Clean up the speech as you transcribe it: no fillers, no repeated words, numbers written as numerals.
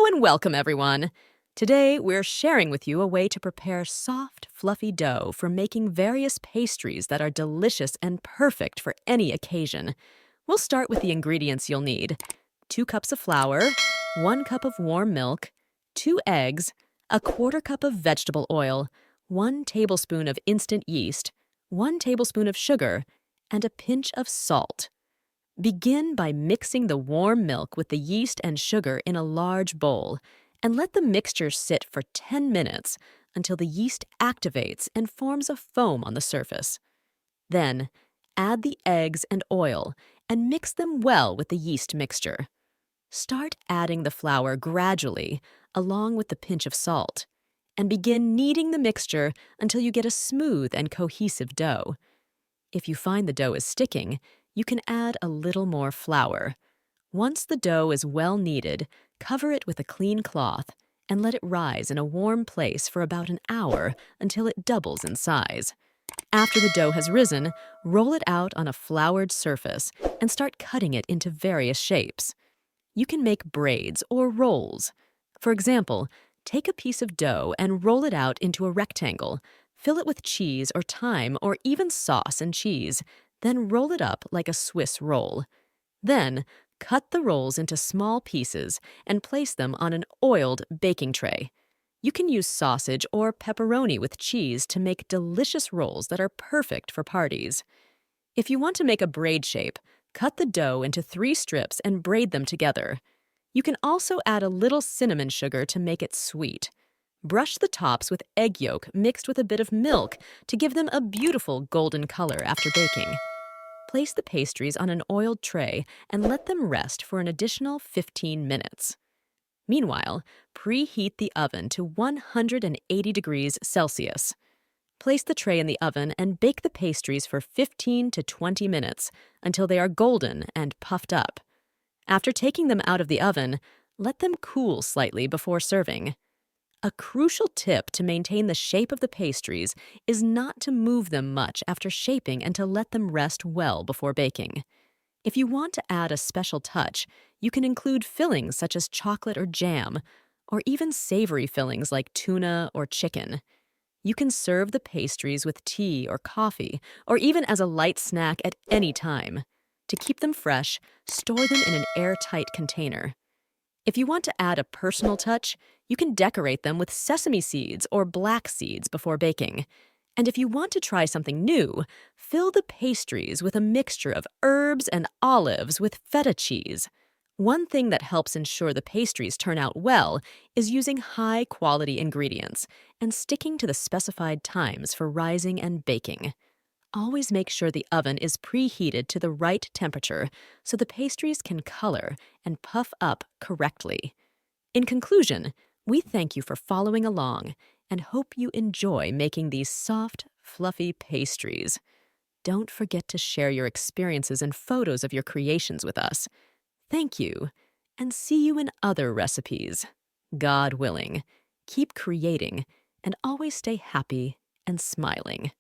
and welcome, everyone. Today, we're sharing with you a way to prepare soft, fluffy dough for making various pastries that are delicious and perfect for any occasion. We'll start with the ingredients you'll need: 2 cups of flour, 1 cup of warm milk, 2 eggs, a quarter cup of vegetable oil, 1 tablespoon of instant yeast, 1 tablespoon of sugar, and a pinch of salt. Begin by mixing the warm milk with the yeast and sugar in a large bowl, and let the mixture sit for 10 minutes until the yeast activates and forms a foam on the surface. Then, add the eggs and oil and mix them well with the yeast mixture. Start adding the flour gradually, along with the pinch of salt, and begin kneading the mixture until you get a smooth and cohesive dough. If you find the dough is sticking, you can add a little more flour. Once the dough is well kneaded, cover it with a clean cloth and let it rise in a warm place for about an hour until it doubles in size. After the dough has risen, roll it out on a floured surface and start cutting it into various shapes. You can make braids or rolls. For example, take a piece of dough and roll it out into a rectangle. Fill it with cheese or thyme or even sauce and cheese. Then roll it up like a Swiss roll. Then, cut the rolls into small pieces and place them on an oiled baking tray. You can use sausage or pepperoni with cheese to make delicious rolls that are perfect for parties. If you want to make a braid shape, cut the dough into 3 strips and braid them together. You can also add a little cinnamon sugar to make it sweet. Brush the tops with egg yolk mixed with a bit of milk to give them a beautiful golden color after baking. Place the pastries on an oiled tray and let them rest for an additional 15 minutes. Meanwhile, preheat the oven to 180 degrees Celsius. Place the tray in the oven and bake the pastries for 15 to 20 minutes until they are golden and puffed up. After taking them out of the oven, let them cool slightly before serving. A crucial tip to maintain the shape of the pastries is not to move them much after shaping and to let them rest well before baking. If you want to add a special touch, you can include fillings such as chocolate or jam, or even savory fillings like tuna or chicken. You can serve the pastries with tea or coffee, or even as a light snack at any time. To keep them fresh, store them in an airtight container. If you want to add a personal touch, you can decorate them with sesame seeds or black seeds before baking. And if you want to try something new, fill the pastries with a mixture of herbs and olives with feta cheese. One thing that helps ensure the pastries turn out well is using high-quality ingredients and sticking to the specified times for rising and baking. Always make sure the oven is preheated to the right temperature so the pastries can color and puff up correctly. In conclusion, we thank you for following along and hope you enjoy making these soft, fluffy pastries. Don't forget to share your experiences and photos of your creations with us. Thank you, and see you in other recipes. God willing, keep creating and always stay happy and smiling.